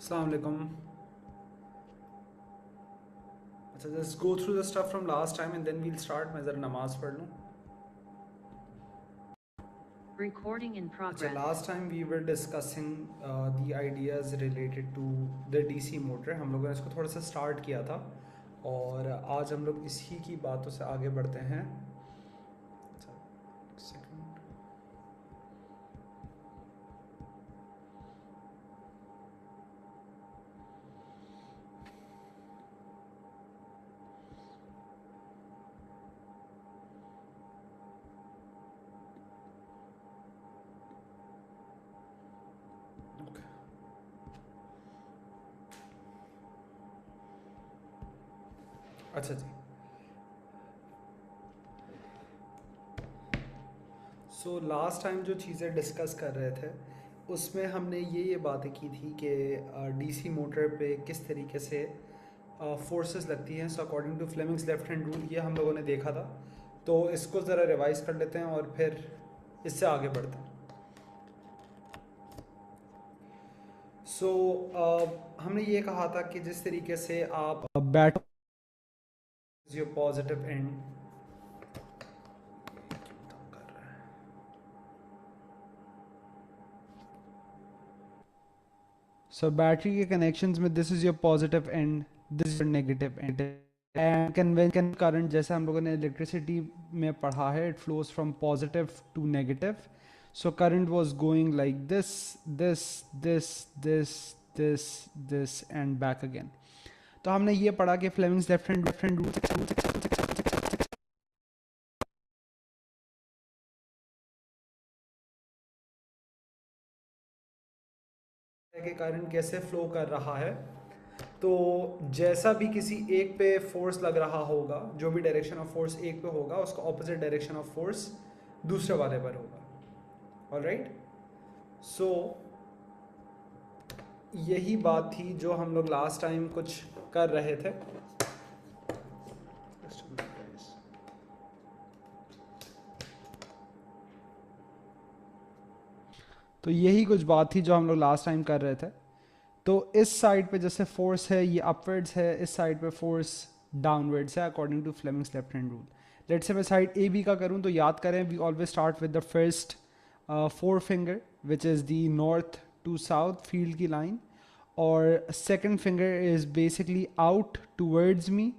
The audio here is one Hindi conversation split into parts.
Assalamu alaikum. अच्छा, just go through the stuff from last time and then we'll start. मैं ज़रा नमाज पढ़ लूँ. Recording in अच्छा, progress. last time we were discussing the ideas related to the DC motor. हम लोगों ने इसको थोड़ा सा start किया था और आज हम लोग इसी की बातों से आगे बढ़ते हैं. अच्छा, second. अच्छा जी. सो लास्ट टाइम जो चीज़ें डिस्कस कर रहे थे उसमें हमने ये बातें की थी कि डीसी मोटर पे किस तरीके से फोर्सेस लगती हैं. So according to Fleming's left hand rule ये हम लोगों ने देखा था. तो इसको ज़रा रिवाइज कर लेते हैं और फिर इससे आगे बढ़ते हैं. सो हमने ये कहा था कि जिस तरीके से आप bat your positive and So battery के connections में this is your positive end, this is your negative end. And conventional current जैसे हम लोगों ने electricity में पढ़ा है, it flows from positive to negative. So current was going like this, this and back again. तो हमने ये पढ़ा कि Fleming's left hand rule के कारण कैसे फ्लो कर रहा है. तो जैसा भी किसी एक पे फोर्स लग रहा होगा, जो भी डायरेक्शन ऑफ फोर्स एक पे होगा उसका ऑपोजिट डायरेक्शन ऑफ फोर्स दूसरे वाले पर होगा. ऑलराइट. सो यही बात थी जो हम लोग लास्ट टाइम कुछ कर रहे थे. तो यही कुछ बात थी जो हम लोग लास्ट टाइम कर रहे थे. तो इस साइड पे जैसे फोर्स है ये अपवर्ड्स है, इस साइड पे फोर्स डाउनवर्ड्स है according to Fleming's left hand rule. Let's say मैं साइड ए बी का करूँ तो याद करें we always start with the first fore finger which is the north to south field की लाइन, और second finger is basically out towards me.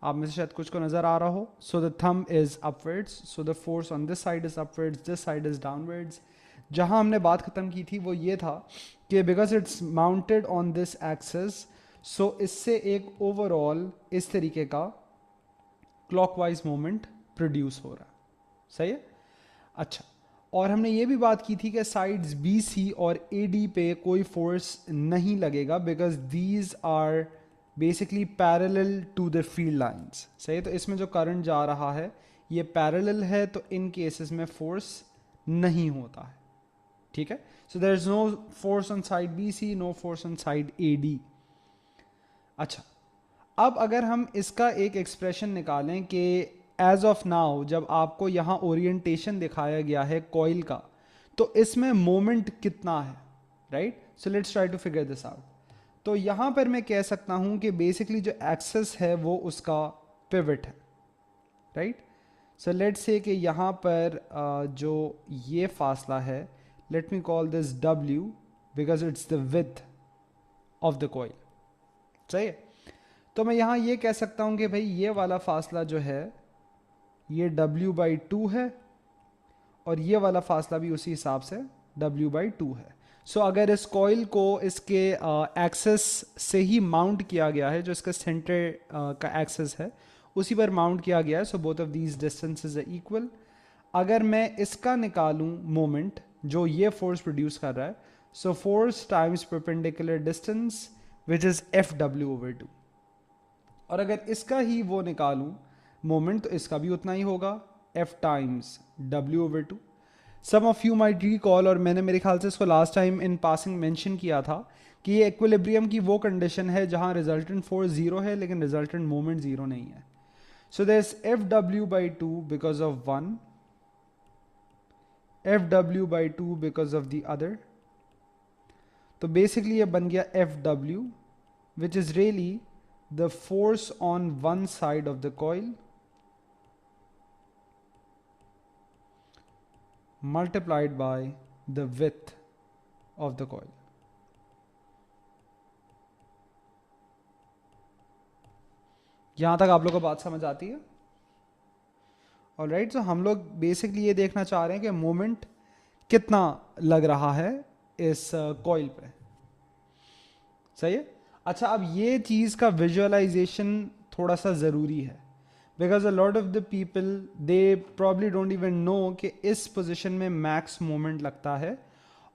आप में से शायद कुछ को नज़र आ रहा हो. So the thumb is upwards, so the force on this side is upwards, this side is downwards. जहाँ हमने बात ख़त्म की थी वो ये था कि because it's mounted on this axis, so इससे एक ओवरऑल इस तरीके का क्लॉकवाइज मोमेंट प्रोड्यूस हो रहा है. सही है. अच्छा, और हमने ये भी बात की थी कि साइड्स बी सी और ए डी पे कोई फोर्स नहीं लगेगा because these are basically parallel to the field lines. सही है. तो इसमें जो करंट जा रहा है ये पैरेलल है, तो इन केसेस में फोर्स नहीं होता है. ठीक है. So there is no force on side B C, no force on side A D. अच्छा, अब अगर हम इसका एक एक्सप्रेशन निकालें कि एज ऑफ नाउ जब आपको यहाँ ओरिएंटेशन दिखाया गया है कॉइल का, तो इसमें मोमेंट कितना है. Right. So let's try to figure this out. तो यहाँ पर मैं कह सकता हूँ कि बेसिकली जो एक्सेस है वो उसका पिवट है. राइट. सो लेट्स से कि यहाँ पर जो ये फासला है, let me call this W because it's the width of the coil. सही है. तो मैं यहाँ ये कह सकता हूँ कि भाई ये वाला फासला जो है ये W/2 है और ये वाला फासला भी उसी हिसाब से W/2 है. सो अगर इस कॉइल को इसके एक्सेस से ही माउंट किया गया है, जो इसका सेंटर का एक्सेस है उसी पर माउंट किया गया है, so both of these distances are equal. अगर मैं इसका निकालूं मोमेंट जो ये फोर्स प्रोड्यूस कर रहा है, so force times perpendicular distance which is Fw/2. और अगर इसका ही वो निकालूं मोमेंट तो इसका भी उतना ही होगा, F times W/2. Some of you might recall, और मैंने मेरे ख्याल से इसको last time in passing mention किया था कि ये इक्विलिब्रियम की वो कंडीशन है जहां रिजल्टेंट फोर्स जीरो है लेकिन रिजल्टेंट मोमेंट जीरो नहीं है. So there is Fw/2 because of one, Fw/2 because of the other. तो बेसिकली ये बन गया Fw, which is really the force on one side of the coil multiplied by the width of the coil. यहां तक आप लोग को बात समझ आती है? ऑलराइट, तो हम लोग बेसिकली ये देखना चाह रहे हैं कि मोमेंट कितना लग रहा है इस कॉइल पे, सही है? अच्छा, अब ये चीज़ का विजुअलाइजेशन थोड़ा सा ज़रूरी है, because a lot of the people they probably don't even know कि इस पोजिशन में मैक्स मोमेंट लगता है,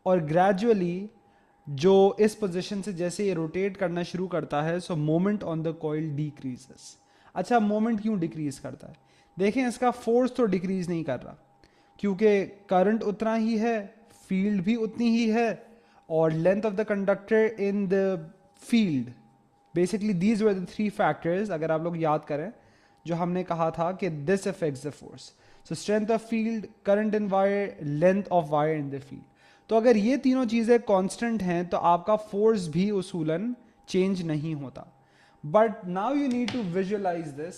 और ग्रेजुअली जो इस पोजिशन से जैसे ये रोटेट करना शुरू करता है, सो moment on the coil decreases. अच्छा, मोमेंट क्यों डिक्रीज करता है? देखें, इसका फोर्स तो डिक्रीज नहीं कर रहा, क्योंकि करंट उतना ही है, फील्ड भी उतनी ही है, और length of the conductor in the field, basically these were the three factors, अगर आप लोग याद करें, जो हमने कहा था कि this affects the force. So strength of field, current in wire, length of wire in the field. तो अगर ये तीनों चीज़ें कांस्टेंट हैं तो आपका फोर्स भी उसूलन चेंज नहीं होता। But now you need to visualise this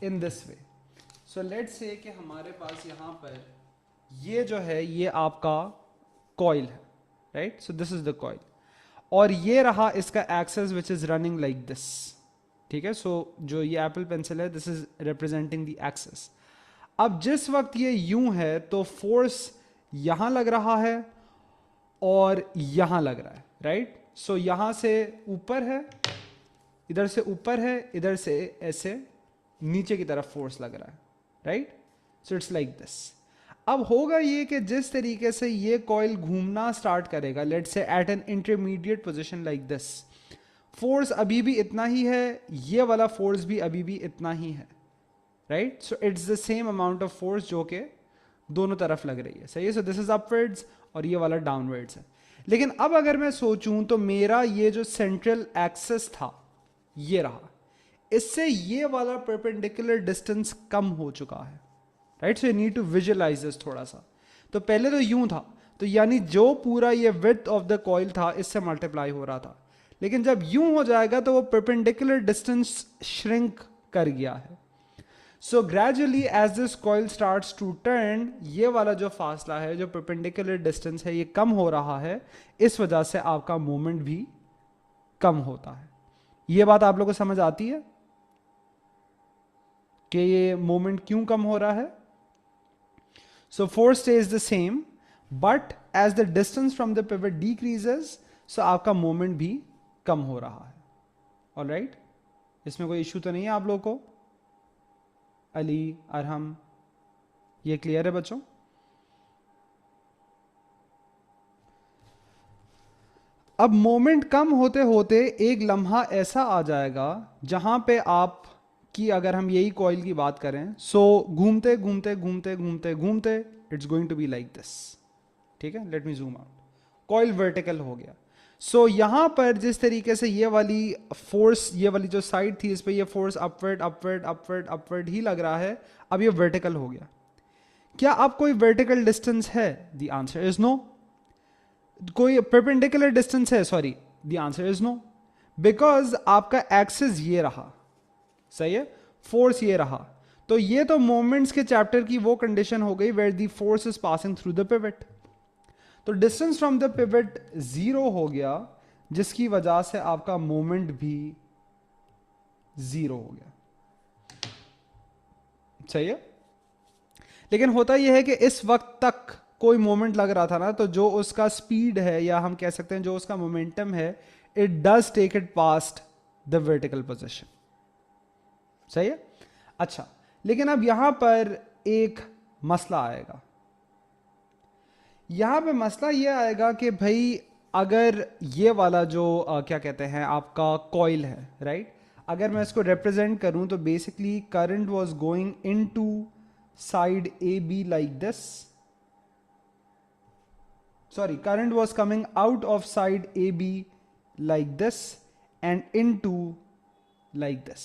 in this way. So let's say कि हमारे पास यहाँ पर ये जो है ये आपका कॉइल है, right? So this is the coil, और ये रहा इसका axis which is running like this, ठीक है? सो जो ये एप्पल पेंसिल है, this is representing the axis. अब जिस वक्त ये यूं है तो फोर्स यहां लग रहा है और यहां लग रहा है, राइट? सो यहां से ऊपर है, इधर से ऊपर है, इधर से ऐसे नीचे की तरफ फोर्स लग रहा है, right? So it's like this. अब होगा ये कि जिस तरीके से ये कॉइल घूमना स्टार्ट करेगा, let's say at an intermediate position like this, force अभी भी इतना ही है, ये वाला फोर्स भी अभी भी इतना ही है, right? So it's the same amount of force जो कि दोनों तरफ लग रही है, सही है? सो दिस इज अपवर्ड्स और ये वाला डाउनवर्ड्स है। लेकिन अब अगर मैं सोचूं तो मेरा ये जो सेंट्रल एक्सेस था ये रहा, इससे ये वाला परपेंडिकुलर डिस्टेंस कम हो चुका है, right? So you need to visualise this थोड़ा सा। तो पहले तो यूं था, तो यानी जो पूरा ये विड्थ ऑफ द कॉइल था इससे मल्टीप्लाई हो रहा था, लेकिन जब यूं हो जाएगा तो वो परपेंडिकुलर डिस्टेंस श्रिंक कर गया है। So gradually as this coil starts to turn, ये वाला जो फासला है, जो परपेंडिकुलर डिस्टेंस है, ये कम हो रहा है, इस वजह से आपका मोमेंट भी कम होता है। ये बात आप लोगों को समझ आती है कि ये मोमेंट क्यों कम हो रहा है? So force stays the same, but as the distance from the pivot decreases, so आपका मोमेंट भी कम हो रहा है। ऑलराइट, इसमें कोई इश्यू तो नहीं है आप लोगों को? अली, अरहम, ये क्लियर है बच्चों? अब मोमेंट कम होते होते एक लम्हा ऐसा आ जाएगा जहां पे आप की, अगर हम यही कॉइल की बात करें, सो घूमते घूमते घूमते घूमते घूमते it's going to be like this, ठीक है? Let me zoom out. Coil vertical हो गया। सो यहां पर जिस तरीके से ये वाली फोर्स, ये वाली जो साइड थी, इस पे ये force upward upward upward upward ही लग रहा है, अब ये वर्टिकल हो गया। क्या अब कोई वर्टिकल डिस्टेंस है? The answer is no. कोई परपेंडिकुलर डिस्टेंस है? Sorry, the answer is no, because आपका एक्सिस ये रहा, सही है? फोर्स ये रहा, तो ये तो मोमेंट्स के चैप्टर की वो कंडीशन हो गई where the force is passing through the pivot. तो distance from the pivot zero हो गया, जिसकी वजह से आपका मोमेंट भी जीरो हो गया, सही है? लेकिन होता यह है कि इस वक्त तक कोई मोमेंट लग रहा था ना, तो जो उसका स्पीड है, या हम कह सकते हैं जो उसका मोमेंटम है, it does take it past the vertical position, सही है? अच्छा, लेकिन अब यहां पर एक मसला आएगा। यहां पे मसला ये आएगा कि भाई अगर ये वाला जो क्या कहते हैं आपका कॉइल है, राइट? अगर मैं इसको रिप्रेजेंट करूं तो basically current was going into side A B like this, sorry, current was coming out of side AB like this and into like this,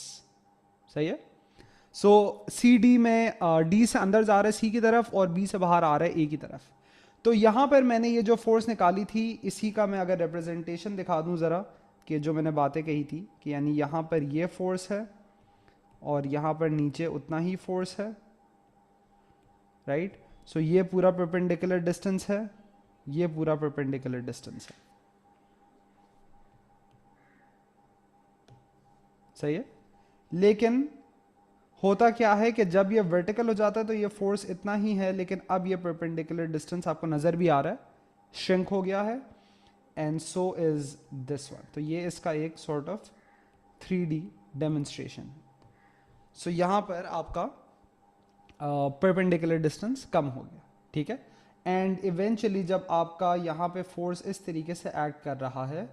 सही है? So CD में D से अंदर जा रहा है C की तरफ और B से बाहर आ रहा है A की तरफ। तो यहां पर मैंने ये जो फोर्स निकाली थी इसी का मैं अगर रिप्रेजेंटेशन दिखा दूं ज़रा, कि जो मैंने बातें कही थी कि यानी यहां पर ये फोर्स है और यहां पर नीचे उतना ही फोर्स है, राइट। सो ये पूरा परपेंडिकुलर डिस्टेंस है, ये पूरा परपेंडिकुलर डिस्टेंस है, सही है। लेकिन होता क्या है कि जब ये वर्टिकल हो जाता है तो ये फोर्स इतना ही है, लेकिन अब ये परपेंडिकुलर डिस्टेंस आपको नजर भी आ रहा है, श्रिंक हो गया है, and so is this one. तो ये इसका एक सॉर्ट ऑफ 3D डेमोन्स्ट्रेशन। सो यहां पर आपका परपेंडिकुलर डिस्टेंस कम हो गया, ठीक है। एंड इवेंचुअली जब आपका यहाँ पे फोर्स इस तरीके से एक्ट कर रहा है,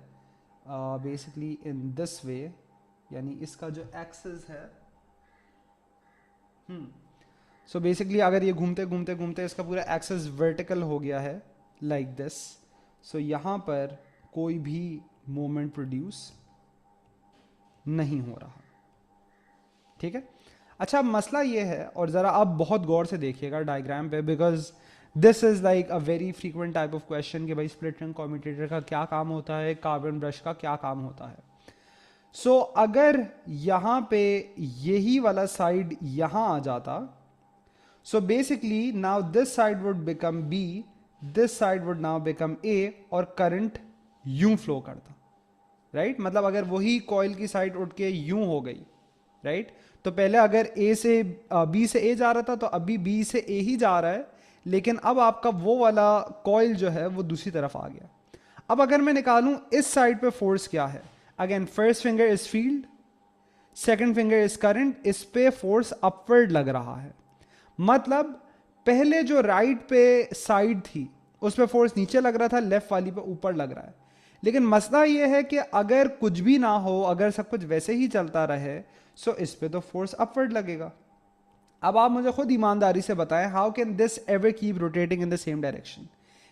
बेसिकली इन दिस वे, यानी इसका जो एक्सिस है, सो बेसिकली अगर ये घूमते घूमते घूमते इसका पूरा एक्सिस वर्टिकल हो गया है लाइक दिस, सो यहाँ पर कोई भी मोमेंट प्रोड्यूस नहीं हो रहा, ठीक है। अच्छा, मसला ये है, और ज़रा आप बहुत गौर से देखिएगा डायग्राम पे, because this is like a very frequent type of question कि भाई स्प्लिट रिंग कम्यूटेटर का क्या काम होता है, कार्बन ब्रश का क्या काम होता है। सो अगर यहाँ पे यही वाला साइड यहाँ आ जाता, so basically now this side would become B, this side would now become A, और करंट यूं फ्लो करता, राइट। मतलब अगर वही कॉइल की साइड उठ के यूं हो गई, राइट, तो पहले अगर ए से बी से ए जा रहा था तो अभी बी से ए ही जा रहा है, लेकिन अब आपका वो वाला कॉइल जो है वो दूसरी तरफ आ गया। अब अगर मैं निकालूं इस साइड पे फोर्स क्या है, again first finger is field, second finger is current, इस पे फोर्स अपवर्ड लग रहा है। मतलब पहले जो राइट पे साइड थी उस पे फोर्स नीचे लग रहा था, लेफ्ट वाली पे ऊपर लग रहा है। लेकिन मसला यह है कि अगर कुछ भी ना हो, अगर सब कुछ वैसे ही चलता रहे, सो इस पे तो फोर्स अपवर्ड लगेगा। अब आप मुझे खुद ईमानदारी से बताएं, how can this ever keep rotating in the same direction.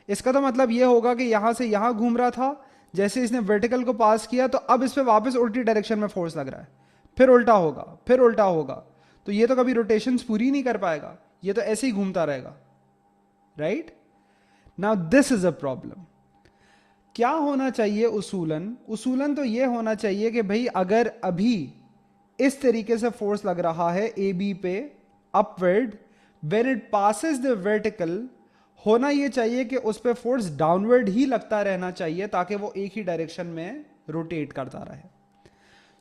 इसका तो मतलब यह होगा कि यहां से यहां घूम रहा था, जैसे इसने वर्टिकल को पास किया तो अब इस पे वापस उल्टी डायरेक्शन में फोर्स लग रहा है, फिर उल्टा होगा, फिर उल्टा होगा, तो ये तो कभी रोटेशंस पूरी नहीं कर पाएगा, ये तो ऐसे ही घूमता रहेगा, right. Now this is a problem. क्या होना चाहिए उसूलन? उसूलन तो ये होना चाहिए कि भाई अगर अभी इस तरीके से फोर्स लग रहा है ए बी पे upward, when it passes the vertical, होना ये चाहिए कि उस पे फोर्स डाउनवर्ड ही लगता रहना चाहिए ताकि वो एक ही डायरेक्शन में रोटेट करता रहे।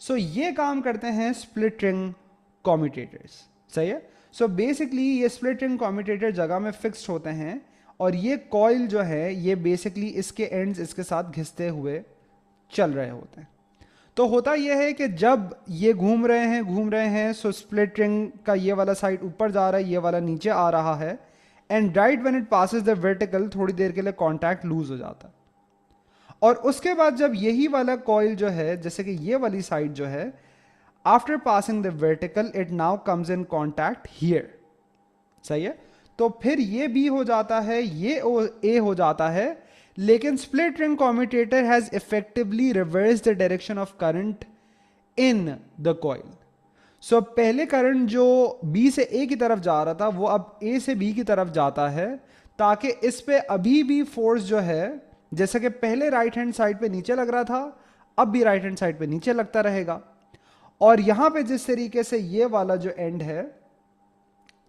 सो ये काम करते हैं स्प्लिट रिंग कम्यूटेटर्स, सही है। सो बेसिकली ये स्प्लिट रिंग कम्यूटेटर जगह में फिक्स्ड होते हैं, और ये कॉइल जो है ये बेसिकली इसके एंड्स इसके साथ घिसते हुए चल रहे होते हैं। तो होता यह है कि जब ये घूम रहे हैं, सो स्प्लिट रिंग का ये वाला साइड ऊपर जा रहा है, ये वाला नीचे आ रहा है, and right when it passes the vertical, थोड़ी देर के लिए कांटेक्ट लूज हो जाता है। और उसके बाद जब यही वाला कॉइल जो है, जैसे कि ये वाली साइड जो है, after passing the vertical it now comes in contact here, सही है। तो फिर ये बी हो जाता है, ये ए हो जाता है, लेकिन split ring commutator has effectively reverse the direction of current in the coil. So पहले करंट जो बी से ए की तरफ जा रहा था वो अब ए से बी की तरफ जाता है, ताकि इस पे अभी भी फोर्स जो है, जैसे कि पहले राइट हैंड साइड पे नीचे लग रहा था, अब भी राइट हैंड साइड पे नीचे लगता रहेगा। और यहां पे जिस तरीके से ये वाला जो एंड है,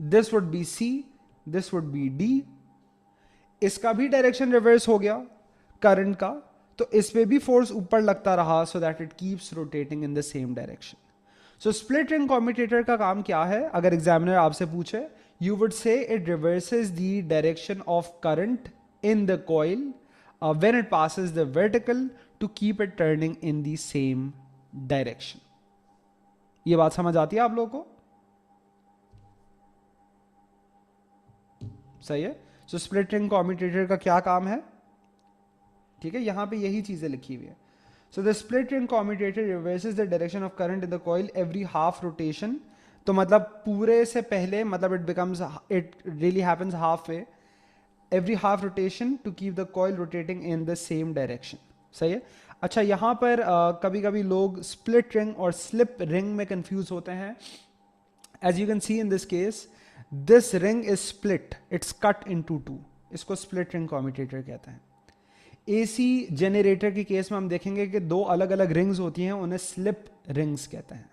this would be C, this would be D, इसका भी डायरेक्शन रिवर्स हो गया करंट का, तो इस पे भी फोर्स ऊपर लगता रहा, so that it keeps rotating in the same direction. So split ring commutator का काम क्या है? अगर एग्जामिनर आपसे पूछे, you would say it reverses the direction of current in the coil when it passes the vertical to keep it turning in the same direction. ये बात समझ आती है आप लोगों को? सही है। सो स्प्लिट रिंग कम्यूटेटर का क्या काम है? ठीक है, यहां पे यही चीजें लिखी हुई है। So the split ring commutator reverses the direction of current in the coil every half rotation. तो मतलब पूरे से पहले, मतलब it really happens half way, every half rotation to keep the coil rotating in the same direction. सही है। अच्छा, यहां पर कभी कभी लोग स्प्लिट रिंग और स्लिप रिंग में कंफ्यूज होते हैं। As you can see in this case, this ring is split, it's cut into two, इसको स्प्लिट रिंग कॉम्यूटेटर कहते हैं। एसी जनरेटर के केस में हम देखेंगे कि दो अलग अलग रिंग्स होती हैं, उन्हें स्लिप रिंग्स कहते हैं।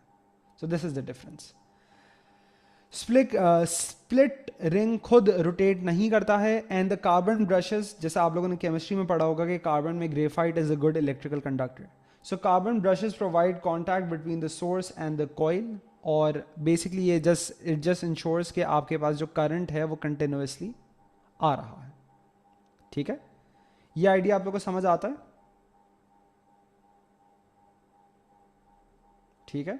सो this is the difference. Split ring खुद रोटेट नहीं करता है, एंड द कार्बन ब्रशेस, जैसे आप लोगों ने केमिस्ट्री में पढ़ा होगा कि कार्बन में graphite is a good electrical conductor. So carbon brushes provide contact between the source and the coil, और बेसिकली ये इट जस्ट इंश्योर्स कि आपके पास जो करंट है वो कंटिन्यूसली आ रहा है। ठीक है, ये आइडिया आप लोगों को समझ आता है? ठीक है,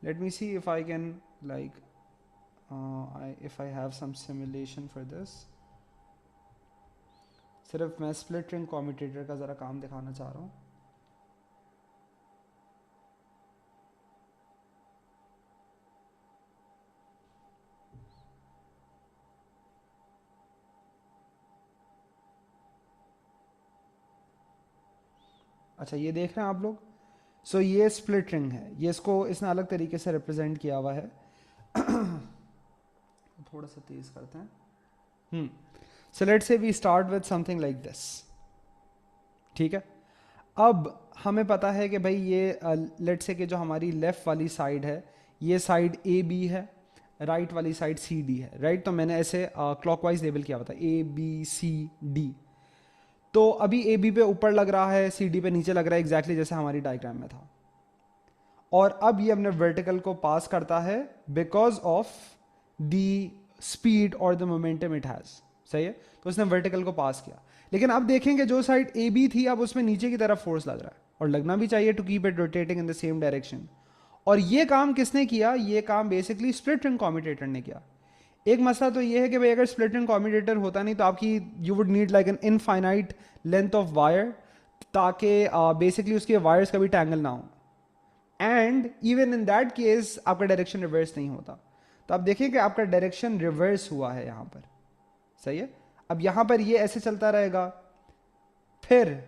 let me see if I can like if I have some simulation for this। सिर्फ मैं स्प्लिट रिंग कॉम्यूटेटर का ज़रा काम दिखाना चाह रहा हूँ। अच्छा, ये देख रहे हैं आप लोग? सो ये स्प्लिट रिंग है, ये इसने अलग तरीके से रिप्रेजेंट किया हुआ है। थोड़ा सा तेज करते हैं। So let's say we start with something like this. ठीक है, अब हमें पता है कि भाई ये लेट्स से कि जो हमारी लेफ्ट वाली साइड है, ये साइड ए बी है, राइट वाली साइड सी डी है, राइट? तो मैंने ऐसे क्लॉकवाइज लेबल किया हुआ था, ए बी सी डी। तो अभी ए बी पे ऊपर लग रहा है, सी डी पे नीचे लग रहा है, एग्जैक्टली जैसे हमारी डायग्राम में था। और अब ये अपने वर्टिकल को पास करता है बिकॉज ऑफ द स्पीड और द मोमेंटम इट हैज। सही है, तो उसने वर्टिकल को पास किया। लेकिन अब देखेंगे जो साइड ए बी थी, अब उसमें नीचे की तरफ फोर्स लग रहा है, और लगना भी चाहिए to keep it rotating in the same direction. और ये काम किसने किया? ये काम बेसिकली स्प्लिट रिंग कॉम्यूटेटर ने किया। एक मसला तो ये है कि भाई अगर स्प्लिट रिंग कॉम्यूटेटर होता नहीं तो आपकी you would need like an infinite length of wire, ताकि बेसिकली उसके वायर्स का भी टैंगल ना हो, and even in that case आपका डायरेक्शन रिवर्स नहीं होता। तो आप देखिए कि आपका डायरेक्शन रिवर्स हुआ है यहां पर। सही है, अब यहां पर ये ऐसे चलता रहेगा, फिर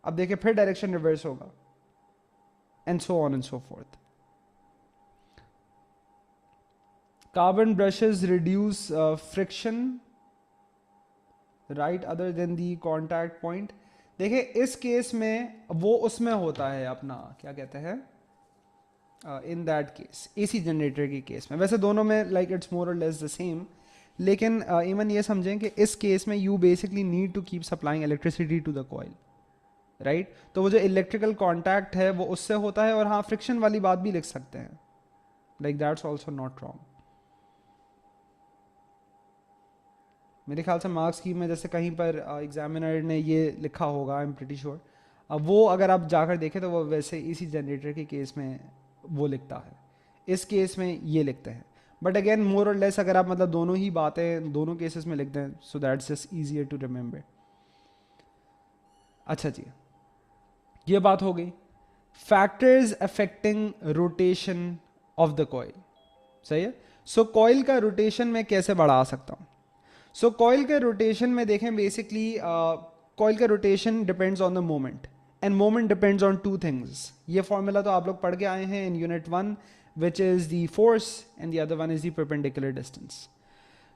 अब देखिए फिर डायरेक्शन रिवर्स होगा, and so on and so fourth. Carbon brushes reduce friction right other than the contact point. देखिए इस केस में वो उसमें होता है अपना क्या कहते हैं, in that case AC generator के केस में, वैसे दोनों में लाइक इट्स मोर और लेस द सेम, लेकिन इवन ये समझें कि इस केस में you basically need to keep supplying electricity to the coil, right? तो वो जो इलेक्ट्रिकल कॉन्टैक्ट है वो उससे होता है। और हाँ, फ्रिक्शन वाली बात भी लिख सकते हैं, like that's also not wrong. मेरे ख्याल से मार्क्स की में जैसे कहीं पर एग्जामिनर ने ये लिखा होगा, आई एम प्रीटी श्योर। अब वो अगर आप जाकर देखें तो वो वैसे इसी जनरेटर के केस में वो लिखता है, इस केस में ये लिखते हैं। बट अगेन मोर और लेस अगर आप मतलब दोनों ही बातें दोनों केसेस में लिख दें, so that's just easier to remember. अच्छा जी, ये बात हो गई factors affecting rotation of the coil. सही है, सो कॉइल का रोटेशन मैं कैसे बढ़ा सकता हूँ? सो कॉइल के रोटेशन में देखें बेसिकली कॉइल का rotation depends on the moment, and moment depends on two things. ये फॉर्मूला तो आप लोग पढ़ के आए हैं in unit 1, which is the force and the other one is the perpendicular distance.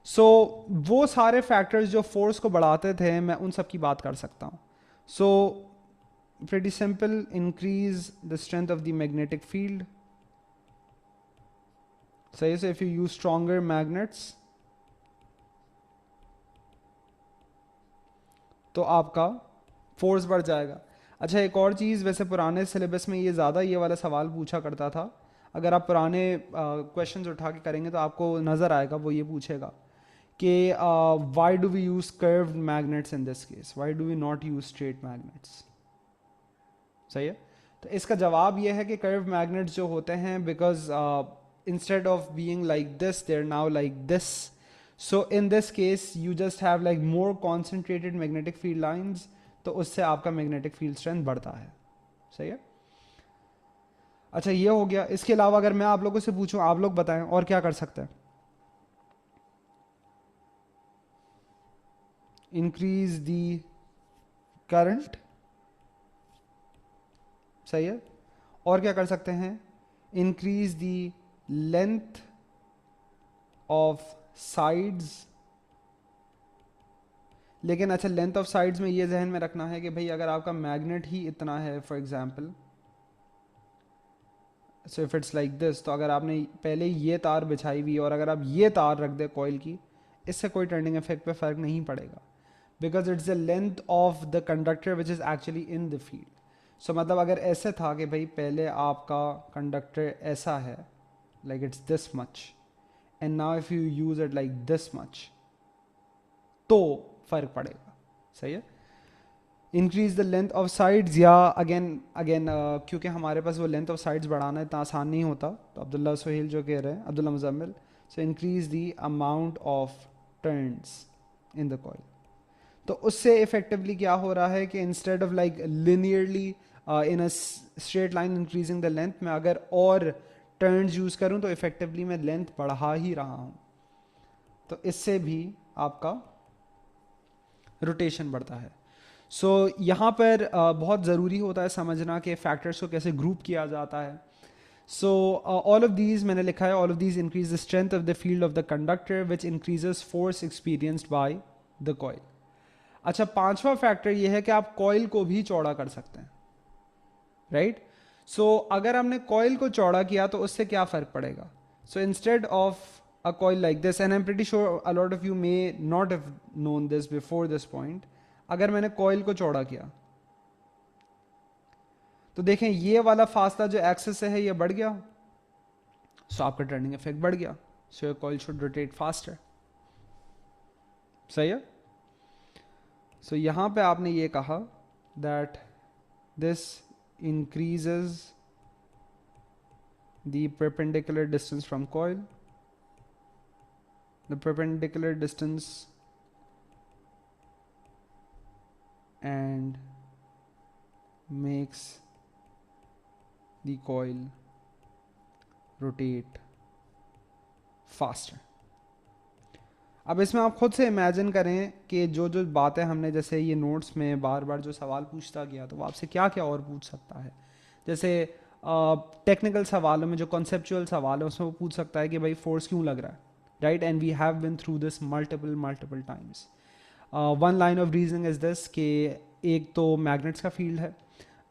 So वो सारे फैक्टर्स जो फोर्स को बढ़ाते थे, मैं उन सब की बात कर सकता हूँ। सो pretty simple, increase the strength of the magnetic field. So if you use stronger magnets, तो आपका फोर्स बढ़ जाएगा। अच्छा, एक और चीज़, वैसे पुराने सिलेबस में ये ज़्यादा ये वाला सवाल पूछा करता था, अगर आप पुराने क्वेश्चंस उठा के करेंगे तो आपको नज़र आएगा, वो ये पूछेगा कि why do we use curved magnets in this case, why do we not use straight magnets. सही है, तो इसका जवाब यह है कि कर्व मैग्नेट्स जो होते हैं, because instead of being like this they are now like this, so in this case you just have like more concentrated magnetic field lines, तो उससे आपका मैग्नेटिक फील्ड स्ट्रेंथ बढ़ता है। सही है, अच्छा ये हो गया। इसके अलावा अगर मैं आप लोगों से पूछूं, आप लोग बताएं और क्या कर सकते हैं? इंक्रीज द करंट, सही है, और क्या कर सकते हैं? Increase the length of sides लेकिन अच्छा लेंथ ऑफ साइड्स में ये जहन में रखना है कि भाई अगर आपका मैग्नेट ही इतना है for example, so if it's like this, तो अगर आपने पहले ये तार बिछाई हुई और अगर आप ये तार रख दे कॉइल की, इससे कोई टर्निंग इफेक्ट पे फ़र्क नहीं पड़ेगा, because it's the length of the conductor which is actually in the field. So मतलब अगर ऐसे था कि भाई पहले आपका कंडक्टर ऐसा है, like it's this much, and now if you use it like this much, तो फ़र्क पड़ेगा. सही है. Increase the length of sides, या अगेन अगेन क्योंकि हमारे पास वो लेंथ ऑफ साइड्स बढ़ाना इतना आसान नहीं होता, तो अब्दुल्ला सुहेल जो कह रहे हैं, Abdullah Muzammil, so increase the amount of turns in the coil. तो उससे इफेक्टिवली क्या हो रहा है कि instead of like linearly in a straight line increasing the length, मैं अगर और टर्न्स यूज़ करूँ तो इफेक्टिवली मैं लेंथ बढ़ा ही रहा हूँ. तो इससे भी आपका रोटेशन बढ़ता है. सो यहाँ पर बहुत ज़रूरी होता है समझना कि फैक्टर्स को कैसे ग्रुप किया जाता है. सो ऑल ऑफ दीज मैंने लिखा है, all of these increase the strength of the field of the conductor which increases force experienced by the coil. अच्छा, पांचवा फैक्टर ये है कि आप कॉइल को भी चौड़ा कर सकते हैं, राइट. सो अगर हमने कॉइल को चौड़ा किया तो उससे क्या फ़र्क पड़ेगा. So instead of a coil like this, and I am pretty sure a lot of you may not have known this before this point, अगर मैंने कॉइल को चौड़ा किया तो देखें ये वाला फासला जो एक्सेस से है ये बढ़ गया, सो आपका टर्निंग इफेक्ट बढ़ गया, so your coil should rotate faster. सही है. सो यहां पे आपने ये कहा that this increases the perpendicular distance from coil, the perpendicular distance and makes the coil rotate faster. अब इसमें आप खुद से इमेजिन करें कि जो जो बातें हमने जैसे ये नोट्स में बार बार जो सवाल पूछता गया, तो वो आपसे क्या क्या और पूछ सकता है. जैसे टेक्निकल सवालों में जो कॉन्सेप्चुअल सवाल है उसमें वो पूछ सकता है कि भाई फोर्स क्यों लग रहा है, right. And we have been through this multiple times. One line of reasoning is this कि एक तो मैग्नेट्स का फील्ड है,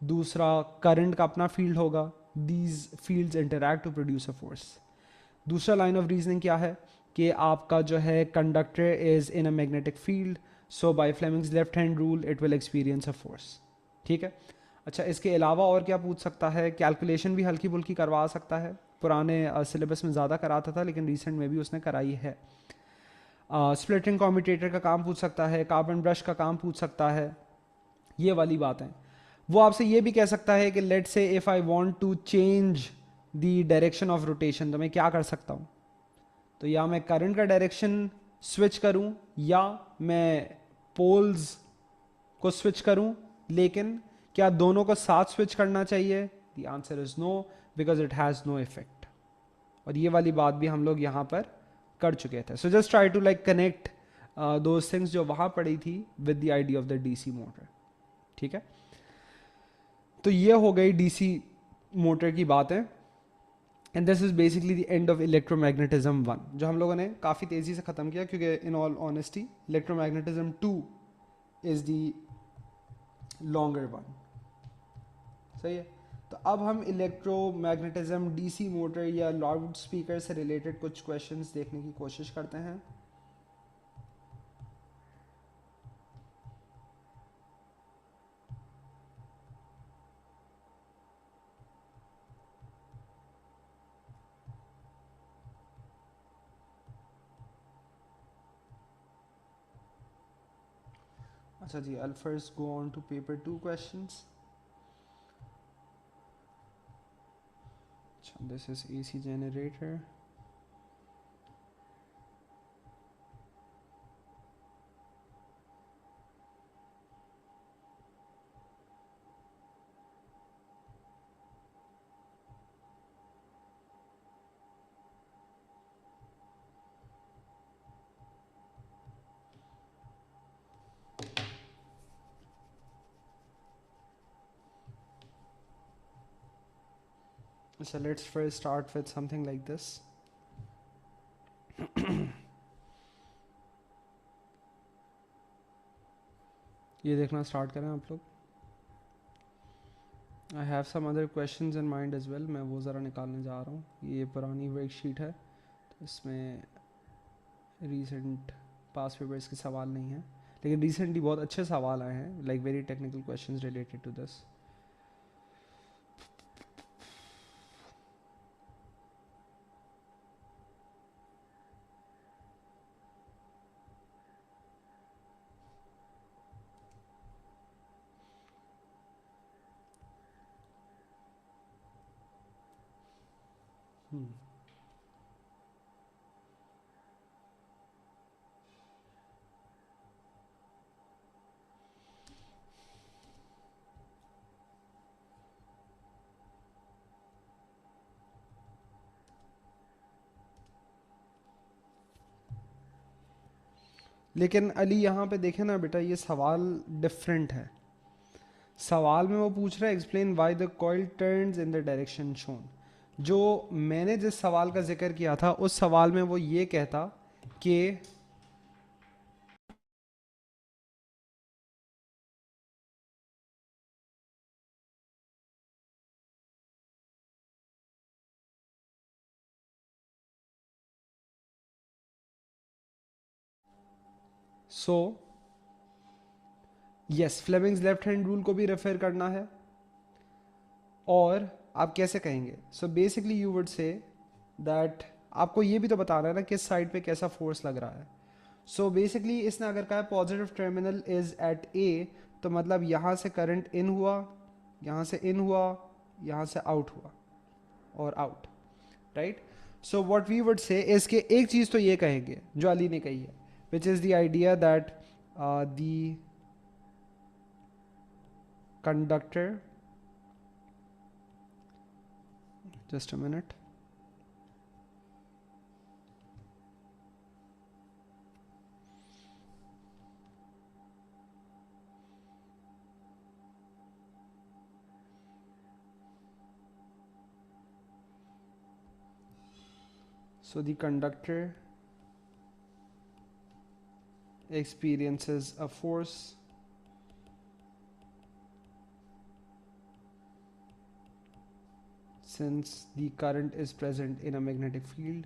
दूसरा करंट का अपना फील्ड होगा, these fields interact to produce a force. दूसरा लाइन ऑफ रीजनिंग क्या है कि आपका जो है conductor is in a magnetic field, so by Fleming's left hand rule it will experience a force. ठीक है. अच्छा, इसके अलावा और क्या पूछ सकता है. कैलकुलेशन भी हल्की फुल्की करवा सकता है, पुराने सिलेबस में ज़्यादा कराता था लेकिन रिसेंट में भी उसने कराई है. स्प्लिटिंग कॉम्यूटेटर का काम पूछ सकता है, कार्बन ब्रश का काम पूछ सकता है, ये वाली बात है. वो आपसे ये भी कह सकता है कि let say if I want to change the direction of rotation, तो मैं क्या कर सकता हूँ. तो या मैं करंट का डायरेक्शन स्विच करूँ या मैं पोल्स को स्विच करूँ, लेकिन क्या दोनों को साथ स्विच करना चाहिए. The answer is no, because it has no effect. और ये वाली बात भी हम लोग यहाँ पर कर चुके थे. So just try to like connect those things जो वहाँ पड़ी थी with the idea of the DC motor. ठीक है. तो ये हो गई डीसी मोटर की बातें, and this is basically the end of electromagnetism 1, जो हम लोगों ने काफ़ी तेज़ी से ख़त्म किया, क्योंकि in all honesty electromagnetism 2 is the longer one. सही है. तो अब हम इलेक्ट्रोमैग्नेटिज्म, डीसी मोटर या लाउड स्पीकर से रिलेटेड कुछ क्वेश्चंस देखने की कोशिश करते हैं. अच्छा जी, I'll first go on to paper 2 questions. This is AC generator. So let's first start with something like this. ये देखना स्टार्ट करें आप लोग. I have some other questions in mind as well. मैं वो ज़रा निकालने जा रहा हूँ. ये पुरानी वर्कशीट है तो इसमें रीसेंट पास पेपर्स के सवाल नहीं हैं, लेकिन रिसेंटली बहुत अच्छे सवाल आए हैं, like very technical questions related to this. लेकिन अली यहाँ पे देखे ना बेटा, ये सवाल डिफरेंट है. सवाल में वो पूछ रहा है explain why the coil turns in the direction shown. जो मैंने जिस सवाल का जिक्र किया था उस सवाल में वो ये कहता कि so yes, Fleming's left hand rule को भी रेफर करना है. और आप कैसे कहेंगे? सो basically you would say that आपको ये भी तो बताना है ना किस साइड पे कैसा फोर्स लग रहा है. सो बेसिकली इसने अगर कहा पॉजिटिव टर्मिनल इज एट ए, तो मतलब यहाँ से करंट इन हुआ, यहाँ से इन हुआ, यहाँ से आउट हुआ और out, right. So what we would say इसके एक चीज़ तो ये कहेंगे जो अली ने कही है, विच is the idea that the conductor, just a minute. So the conductor experiences a force since the current is present in a magnetic field.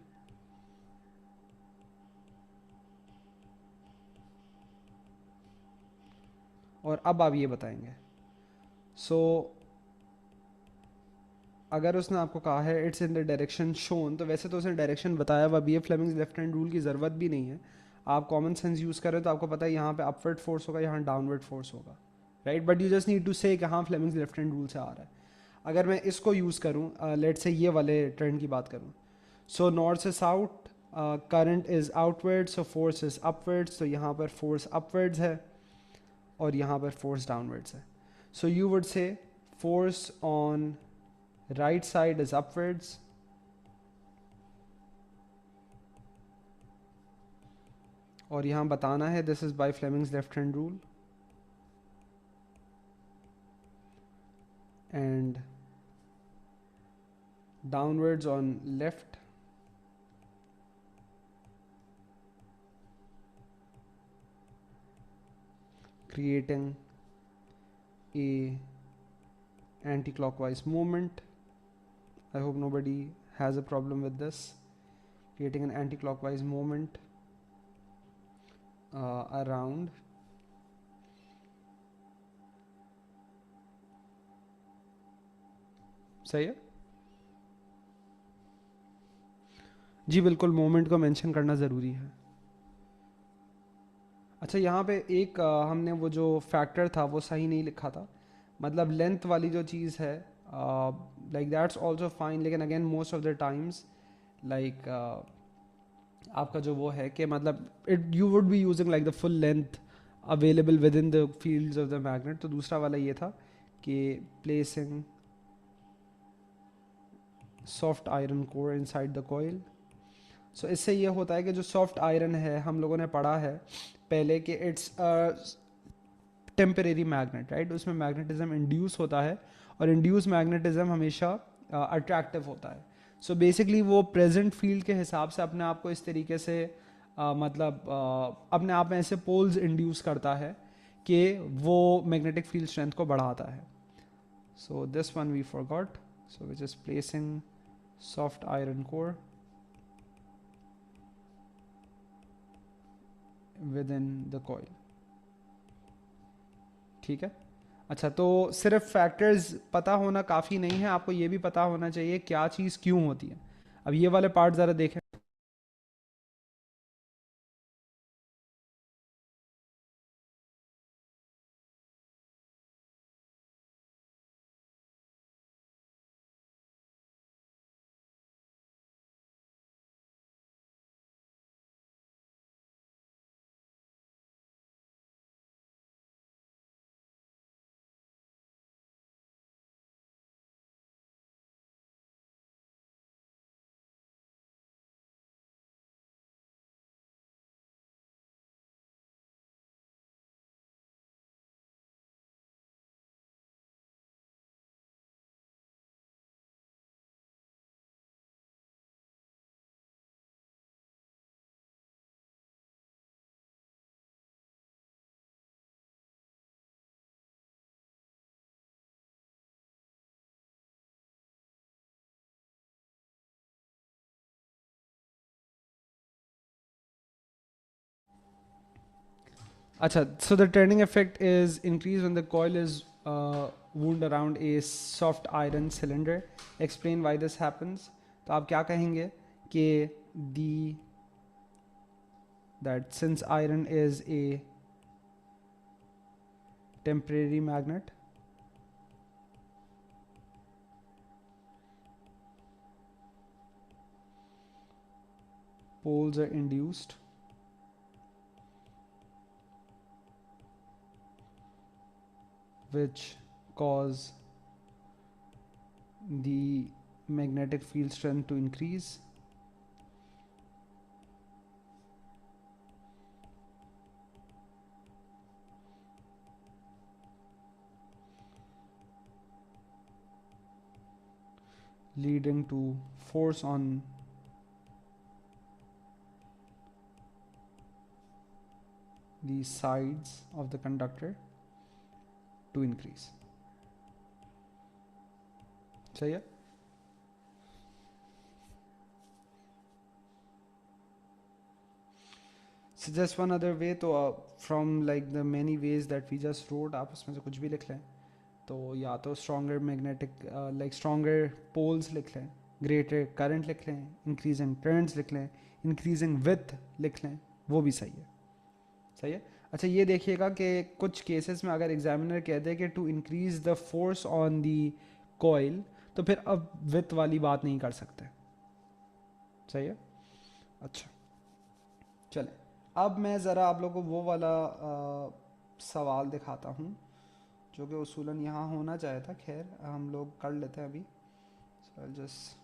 और अब आप ये बताएंगे. सो अगर उसने आपको कहा है it's in the direction shown, तो वैसे तो उसने डायरेक्शन बताया हुआ भी है. फ्लेमिंग्स लेफ्ट हैंड रूल की ज़रूरत भी नहीं है. आप कॉमन सेंस यूज़ करें तो आपको पता है यहाँ पे अपवर्ड फोर्स होगा, यहाँ डाउनवर्ड फोर्स होगा, right. But you just need to say कि हाँ फ्लेमिंग्स लेफ्ट हैंड रूल से आ रहा है. अगर मैं इसको यूज़ करूँ, लेट से ये वाले ट्रेंड की बात करूँ, सो नॉर्थ से south current is outward, so force is upwards. तो यहाँ पर फोर्स अपवर्ड्स है और यहाँ पर फोर्स डाउनवर्ड्स है. सो यू वुड से force on right side is upwards और यहाँ बताना है this is by Fleming's left hand rule and downwards on left creating a anti-clockwise movement. I hope nobody has a problem with this. Creating an anti-clockwise movement around सही है जी, बिल्कुल मोमेंट को मेंशन करना ज़रूरी है. अच्छा यहाँ पे एक हमने वो जो फैक्टर था वो सही नहीं लिखा था. मतलब लेंथ वाली जो चीज़ है, लाइक दैट्स आल्सो फाइन, लेकिन again most of the times like आपका जो वो है कि मतलब it you would be using like the full length available with in the fields of the magnet. तो दूसरा वाला ये था कि placing soft iron core inside the coil. So इससे ये होता है कि जो सॉफ्ट आयरन है हम लोगों ने पढ़ा है पहले कि इट्स टेम्परेरी मैग्नेट, राइट. उसमें मैग्नेटिज्म इंड्यूस होता है और इंड्यूस मैग्नेटिज्म हमेशा अट्रैक्टिव होता है. सो बेसिकली वो प्रेजेंट फील्ड के हिसाब से अपने आप को इस तरीके से मतलब अपने आप में ऐसे पोल्स इंड्यूस करता है कि वो मैग्नेटिक फील्ड स्ट्रेंथ को बढ़ाता है. So this one we forgot, so which is placing soft iron core with in the coil. ठीक है. अच्छा, तो सिर्फ फैक्टर्स पता होना काफ़ी नहीं है, आपको ये भी पता होना चाहिए क्या चीज़ क्यों होती है. अब ये वाले पार्ट ज़रा देखें. Acha, so the turning effect is increased when the coil is wound around a soft iron cylinder. Explain why this happens. तो आप क्या कहेंगे कि the that since iron is a temporary magnet, poles are induced which cause the magnetic field strength to increase. Leading to force on the sides of the conductor to increase. सही है. So just one other way, तो from like the many ways that we just wrote, आप उसमें से कुछ भी लिख लें. तो या तो stronger magnetic like stronger poles लिख लें, greater current लिख लें, increasing turns लिख लें, increasing width लिख लें, वो भी सही है. सही है. अच्छा, ये देखिएगा कि कुछ केसेस में अगर एग्जामिनर कहते हैं कि to increase the force on the coil, तो फिर अब विथ वाली बात नहीं कर सकते. सही है. अच्छा, चले. अब मैं ज़रा आप लोगों को वो वाला सवाल दिखाता हूँ जो कि उसूलन यहाँ होना चाहिए था. खैर हम लोग कर लेते हैं अभी. So I just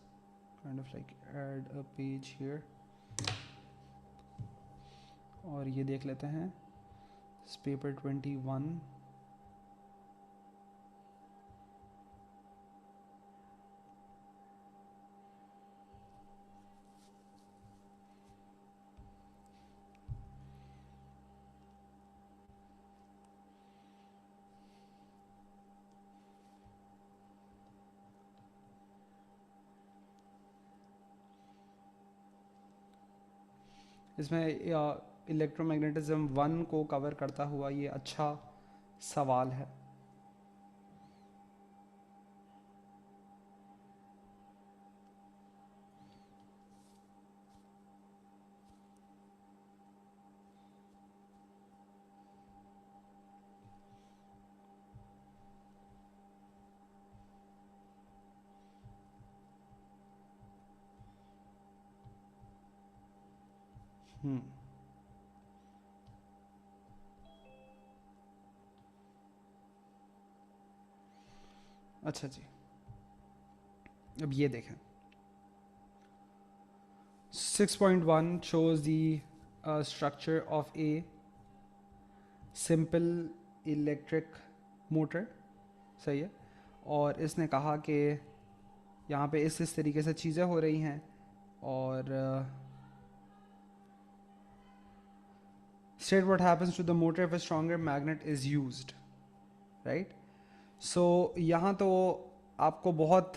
kind of like add a page here और ये देख लेते हैं. पेपर 21. इसमें इलेक्ट्रोमैग्नेटिज्म 1 को कवर करता हुआ ये अच्छा सवाल है. अच्छा जी, अब ये देखें. 6.1 shows the structure of a simple electric motor. सही है. और इसने कहा कि यहाँ पे इस तरीके से चीज़ें हो रही हैं और State what happens to the motor if a stronger magnet is used, right? So यहाँ तो आपको बहुत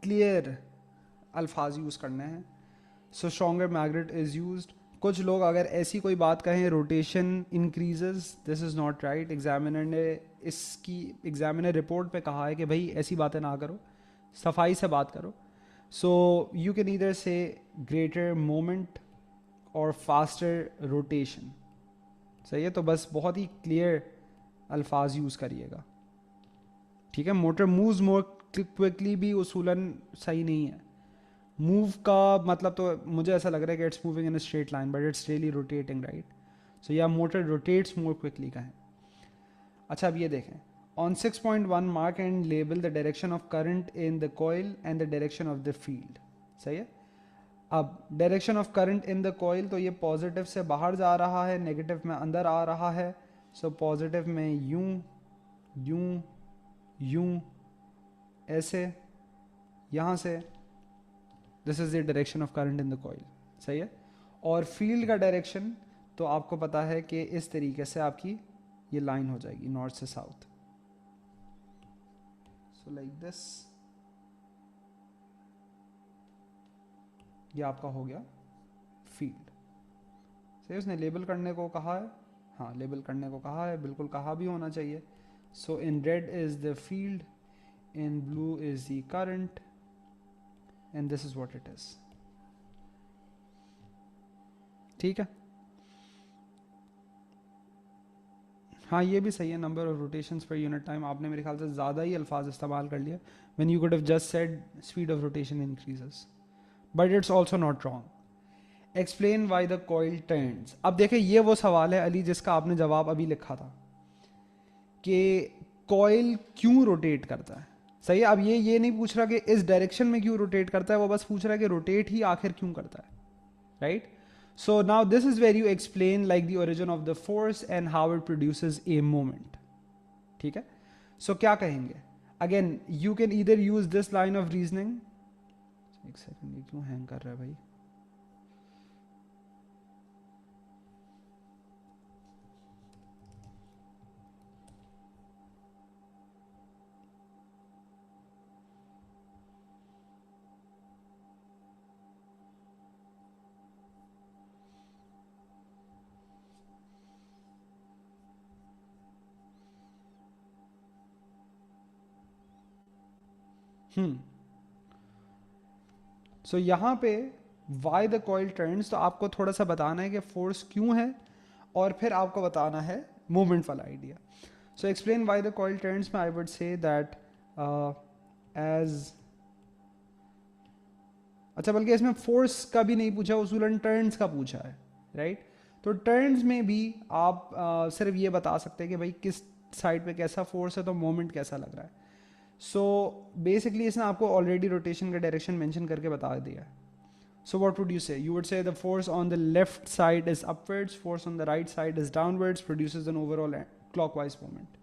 क्लियर अल्फाज यूज़ करने हैं. सो स्ट्रॉन्गर मैग्नेट इज़ यूज्ड. कुछ लोग अगर ऐसी कोई बात कहें rotation increases, this is not right. Examiner report पे कहा है कि भाई ऐसी बातें ना करो, सफाई से बात करो. सो यू कैन ईदर से ग्रेटर मोमेंट और फास्टर रोटेशन. सही है, तो बस बहुत ही क्लियर अल्फाज यूज़ करिएगा, ठीक है. मोटर मूव्स मोर क्विकली भी उसूलन सही नहीं है. मूव का मतलब तो मुझे ऐसा लग रहा है कि it's moving in a straight line but it's really rotating, right. So या मोटर रोटेट्स मोर क्विकली का है. अच्छा, अब ये देखें. On 6.1 mark and label the direction of current in the coil and the direction of the field. सही है. अब direction of current in the coil, तो ये पॉजिटिव से बाहर जा रहा है, नेगेटिव में अंदर आ रहा है. सो पॉजिटिव में यूं यूं यूं ऐसे, यहाँ से. This is the direction of current in the coil. सही है. और फील्ड का डायरेक्शन तो आपको पता है कि इस तरीके से आपकी ये लाइन हो जाएगी नॉर्थ से साउथ. So like this. ये आपका हो गया फील्ड. सही, उसने लेबल करने को कहा है. हाँ, लेबल करने को कहा है, बिल्कुल कहा भी होना चाहिए. So in red is the field, in blue is the current, and this is what it is. ठीक है. हाँ, ये भी सही है. Number of rotations per unit time, आपने मेरे ख्याल से ज़्यादा ही अल्फाज इस्तेमाल कर लिया when you could have just said speed of rotation increases, but it's also not wrong. Explain why the coil turns. अब देखें, ये वो सवाल है अली जिसका आपने जवाब अभी लिखा था कि कॉइल क्यों रोटेट करता है. सही है. अब ये नहीं पूछ रहा कि इस डायरेक्शन में क्यों रोटेट करता है, वो बस पूछ रहा है कि रोटेट ही आखिर क्यों करता है, right. So now this is where you explain like the origin of the force and how it produces a moment. ठीक है. सो क्या कहेंगे. Again you can either use this line of reasoning. एक सेकंड, ये क्यों हैंग कर रहा है भाई. सो यहाँ पे वाई द कॉइल टर्न्स, तो आपको थोड़ा सा बताना है कि फोर्स क्यों है, और फिर आपको बताना है मूवमेंट वाला idea. So explain why the coil turns में I would say that as, अच्छा बल्कि इसमें फोर्स का भी नहीं पूछा, उसूलन टर्न्स का पूछा है, राइट. तो टर्न्स में भी आप सिर्फ ये बता सकते हैं कि भाई किस साइड पे कैसा फोर्स है, तो मोमेंट कैसा लग रहा है. सो बेसिकली इसने आपको ऑलरेडी रोटेशन का डायरेक्शन मेंशन करके बता दिया. सो व्हाट वुड यू से. यू वुड से the force on the left side is upwards, force on the right side is downwards, produces an overall clockwise moment.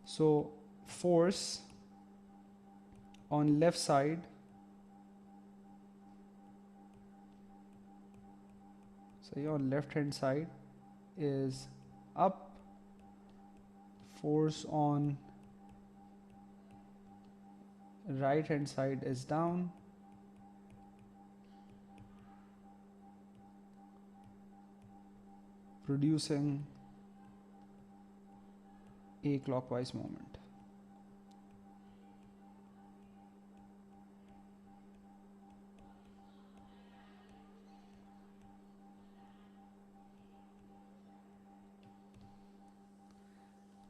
So force on left side, so on left hand side is up, force on right hand side is down, producing a clockwise moment.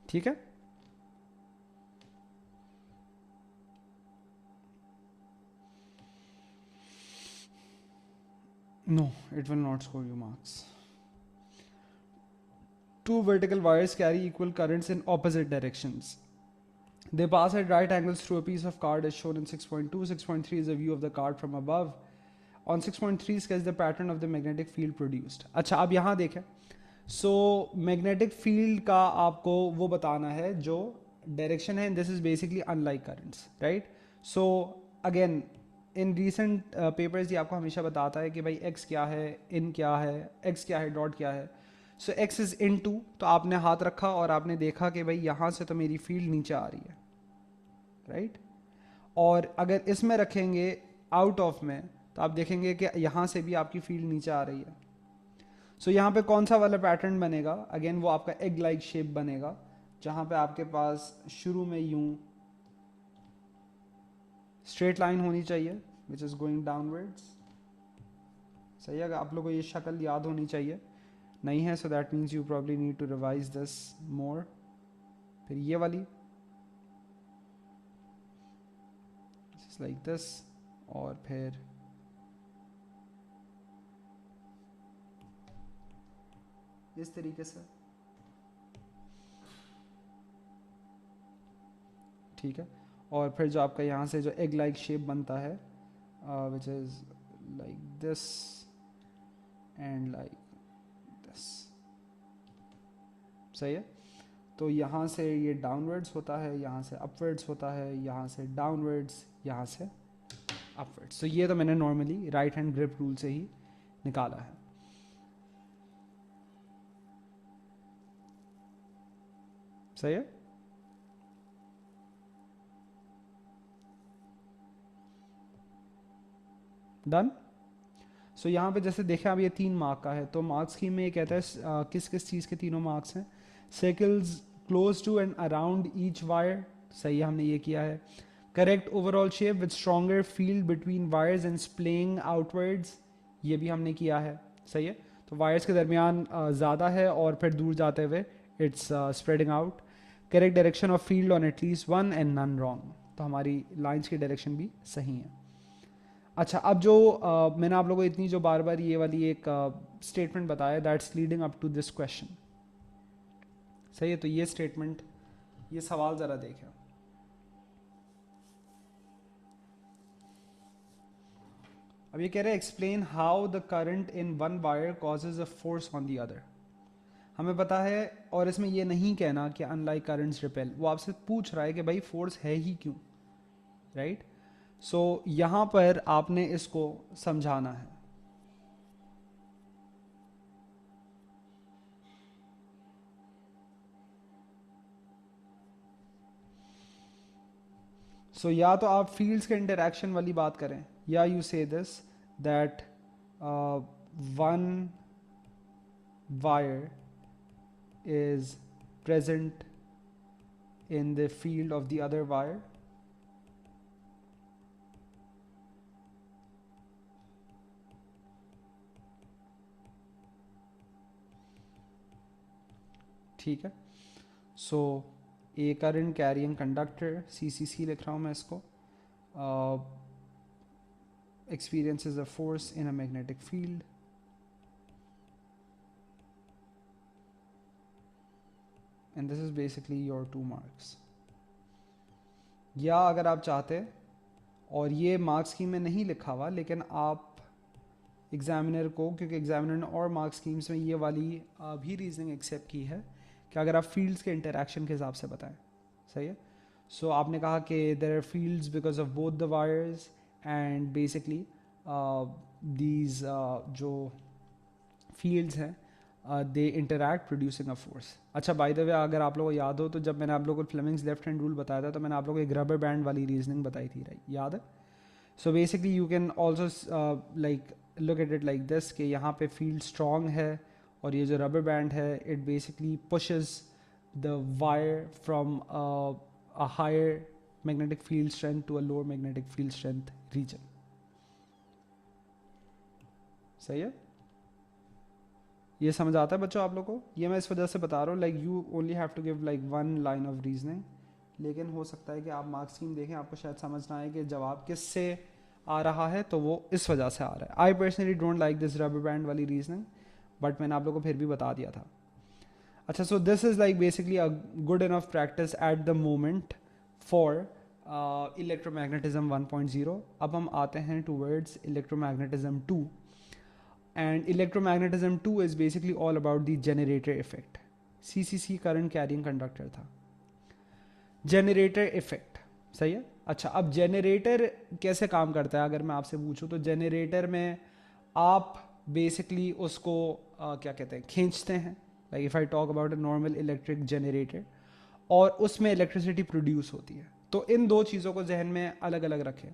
ठीक है. No, it will not score you marks. Two vertical wires carry equal currents in opposite directions. They pass at right angles through a piece of card as shown in 6.2. 6.3 is a view of the card from above. On 6.3 sketch the pattern of the magnetic field produced. अच्छा, अब यहाँ देखें. सो मैग्नेटिक फील्ड का आपको वो बताना है जो डायरेक्शन है. This is basically unlike currents, right. So again in recent papers ये आपको हमेशा बताता है कि भाई एक्स क्या है, इन क्या है, एक्स क्या है, डॉट क्या है. सो x इज इन टू, तो आपने हाथ रखा और आपने देखा कि भाई यहाँ से तो मेरी फील्ड नीचे आ रही है, राइट और अगर इसमें रखेंगे आउट ऑफ में, तो आप देखेंगे कि यहाँ से भी आपकी फील्ड नीचे आ रही है। सो यहाँ पे कौन सा वाला पैटर्न बनेगा, अगेन वो आपका एग लाइक शेप बनेगा, जहाँ पे आपके पास शुरू में यूं स्ट्रेट लाइन होनी चाहिए विच इज़ गोइंग डाउनवर्ड्स। सही है, आप लोगों को ये शक्ल याद होनी चाहिए, नहीं है so that means you probably need to revise this more. फिर ये वाली लाइक दिस, और फिर इस तरीके से, ठीक है। और फिर जो आपका यहाँ से जो एग लाइक शेप बनता है which is like this and like this, सही है। तो यहाँ से ये डाउनवर्ड्स होता है, यहाँ से अपवर्ड्स होता है, यहाँ से डाउनवर्ड्स, यहाँ से अपवर्ड्स। तो ये तो मैंने normally right hand grip rule से ही निकाला है। सही है। डन। सो यहाँ पे जैसे देखें अब ये 3 मार्क का है, तो मार्क्स स्कीम में ये कहता है किस किस चीज़ के तीनों मार्क्स हैं। Circles close to and around each wire, सही है, हमने ये किया है। Correct overall shape with stronger field between wires and splaying outwards, ये भी हमने किया है, सही है। तो वायर्स के दरमियान ज़्यादा है और फिर दूर जाते हुए it's spreading out. Correct direction of field on at least one and none wrong, तो हमारी लाइंस की डायरेक्शन भी सही है। अच्छा, अब जो मैंने आप लोगों को इतनी जो बार बार ये वाली एक स्टेटमेंट बताया that's leading up to this question, सही है। तो ये स्टेटमेंट, ये सवाल ज़रा देखें। अब ये कह रहे हैं explain how the current in one wire causes a force on the other. हमें पता है, और इसमें ये नहीं कहना कि अनलाइक करंट्स रिपेल, वो आपसे पूछ रहा है कि भाई फोर्स है ही क्यों, राइट। सो यहाँ पर आपने इसको समझाना है। सो या तो आप फील्ड्स के इंटरैक्शन वाली बात करें, या यू से this that one wire is present in the field of the other wire, ठीक है। सो ए करंट कैरिंग कंडक्टर, CCC लिख रहा हूँ मैं इसको, experiences a force in a magnetic field, and this is basically your 2 marks। या अगर आप चाहते, और ये मार्क्स स्कीम में नहीं लिखा हुआ, लेकिन आप एग्जामिनर को, क्योंकि एग्जामिनर ने और मार्क्स स्कीम्स में ये वाली भी रीजनिंग एक्सेप्ट की है कि अगर आप फील्ड्स के इंटरैक्शन के हिसाब से बताएं, सही है। सो आपने कहा कि there are fields because of both the wires and basically these जो फील्ड्स हैं they interact producing a force. अच्छा, बाय द वे अगर आप लोगों को याद हो, तो जब मैंने आप लोगों को फ्लेमिंग्स लेफ्ट हैंड रूल बताया था, तो मैंने आप लोगों को एक रबर बैंड वाली रीजनिंग बताई थी, राइट, याद है। So basically you can also like look at it like this कि यहाँ पे फील्ड स्ट्रॉन्ग है, और ये जो रबर बैंड है it basically pushes the wire from a higher magnetic field strength to a lower magnetic field strength region, सही है। ये समझ आता है बच्चों आप लोगों को? ये मैं इस वजह से बता रहा हूँ, like you only have to give like 1 line of reasoning, लेकिन हो सकता है कि आप मार्क्स स्कीम देखें, आपको शायद समझ ना आए कि जवाब किससे आ रहा है, तो वो इस वजह से आ रहा है। I personally don't like this rubber band वाली रीजनिंग, बट मैंने आप लोगों को फिर भी बता दिया था। अच्छा, so this is like basically a good enough practice at the moment for electromagnetism 1.0। अब हम आते हैं towards electromagnetism 2, and electromagnetism 2 is basically all about the generator effect। CCC current carrying conductor था, generator effect, सही है। अच्छा, अब generator कैसे काम करता है अगर मैं आपसे पूछूं, तो generator में आप बेसिकली उसको क्या कहते हैं, खींचते हैं, like if I talk about a normal electric generator, और उसमें इलेक्ट्रिसिटी प्रोड्यूस होती है। तो इन दो चीज़ों को जहन में अलग अलग रखें।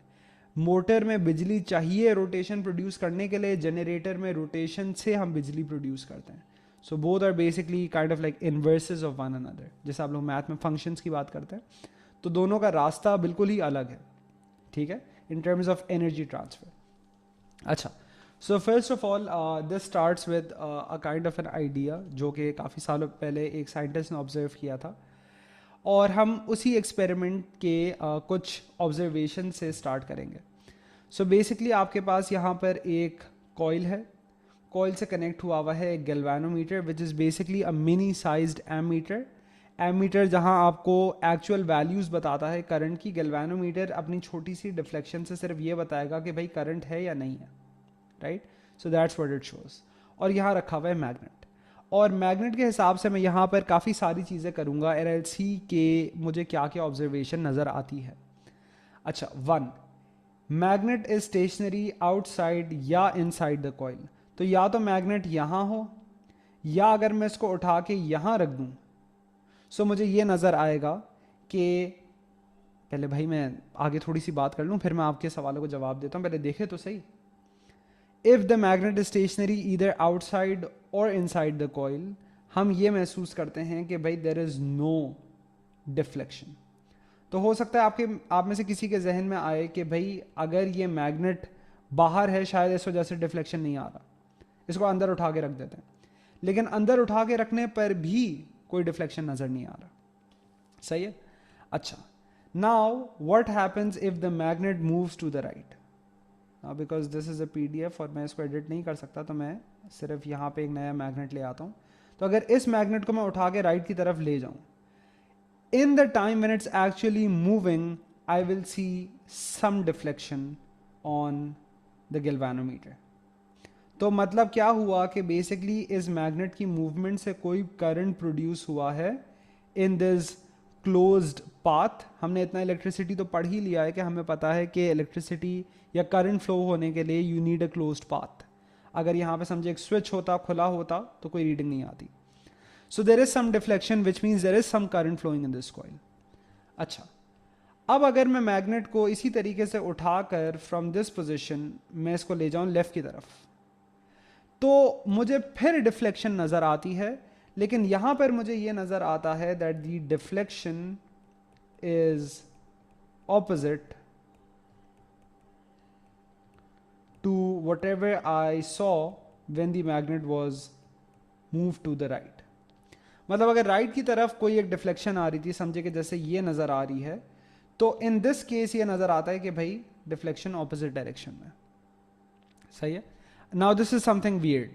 मोटर में बिजली चाहिए रोटेशन प्रोड्यूस करने के लिए, जनरेटर में रोटेशन से हम बिजली प्रोड्यूस करते हैं। So both are basically kind of like inverses of one another. जैसे आप लोग मैथ में फंक्शंस की बात करते हैं, तो दोनों का रास्ता बिल्कुल ही अलग है, ठीक है, in terms of energy transfer. अच्छा, so first of all this starts with a kind of an idea जो कि काफ़ी सालों पहले एक साइंटिस्ट ने ऑब्जर्व किया था, और हम उसी एक्सपेरिमेंट के कुछ ऑब्जर्वेशन से स्टार्ट करेंगे। सो बेसिकली आपके पास यहाँ पर एक कॉइल है, कॉइल से कनेक्ट हुआ हुआ है एक galvanometer which is basically a mini sized ammeter. Ammeter जहाँ आपको एक्चुअल वैल्यूज़ बताता है करंट की, गैल्वेनोमीटर अपनी छोटी सी डिफ्लेक्शन से सिर्फ ये बताएगा कि भाई करंट है या नहीं है, right. So that's what it shows. और यहाँ रखा हुआ है मैग्नेट, और मैग्नेट के हिसाब से मैं यहाँ पर काफ़ी सारी चीज़ें करूँगा एलएलसी के मुझे क्या क्या ऑब्जर्वेशन नज़र आती है। अच्छा, 1, मैग्नेट इज स्टेशनरी आउटसाइड या इनसाइड द कॉइल। तो या तो मैग्नेट यहाँ हो, या अगर मैं इसको उठा के यहाँ रख दूँ, सो मुझे ये नज़र आएगा कि, पहले भाई मैं आगे थोड़ी सी बात कर लूँ फिर मैं आपके सवालों को जवाब देता हूँ, पहले देखे तो सही। If the magnet is stationary either outside और इनसाइड द कॉइल, हम ये महसूस करते हैं कि भाई देयर इज नो डिफ्लेक्शन। तो हो सकता है आप में से किसी के जहन में आए कि भाई अगर ये मैग्नेट बाहर है शायद इस वजह से डिफ्लेक्शन नहीं आ रहा, इसको अंदर उठा के रख देते हैं। लेकिन अंदर उठा के रखने पर भी कोई डिफ्लेक्शन नज़र नहीं आ रहा, सही है। अच्छा, now what happens if the magnet moves to the right. Because this is a PDF और मैं इसको एडिट नहीं कर सकता, तो मैं सिर्फ यहाँ पे एक नया मैग्नेट ले आता हूँ। तो अगर इस मैग्नेट को मैं उठा के राइट की तरफ ले जाऊँ, in the time when it's actually moving I will see some deflection on the galvanometer. तो मतलब क्या हुआ कि बेसिकली इस मैग्नेट की मूवमेंट से कोई करंट प्रोड्यूस हुआ है इन दिस क्लोज्ड पाथ। हमने इतना इलेक्ट्रिसिटी तो पढ़ ही लिया है कि हमें पता है कि इलेक्ट्रिसिटी या करंट फ्लो होने के लिए you need a closed path. अगर यहाँ पे समझे एक स्विच होता, खुला होता, तो कोई रीडिंग नहीं आती। So there is some deflection which means there is some current flowing in this coil. अच्छा, अब अगर मैं मैग्नेट को इसी तरीके से उठाकर फ्रॉम दिस पोजिशन मैं इसको ले जाऊँ लेफ्ट की तरफ, तो मुझे फिर डिफ्लेक्शन नज़र आती है, लेकिन यहाँ पर मुझे ये नज़र आता है that the deflection is opposite to whatever I saw when the magnet was moved to the right। मतलब अगर राइट की तरफ कोई एक डिफ्लेक्शन आ रही थी, समझे कि जैसे ये नज़र आ रही है, तो इन दिस केस ये नज़र आता है कि भाई डिफ्लेक्शन ऑपोजिट डायरेक्शन में, सही है। Now this is something weird,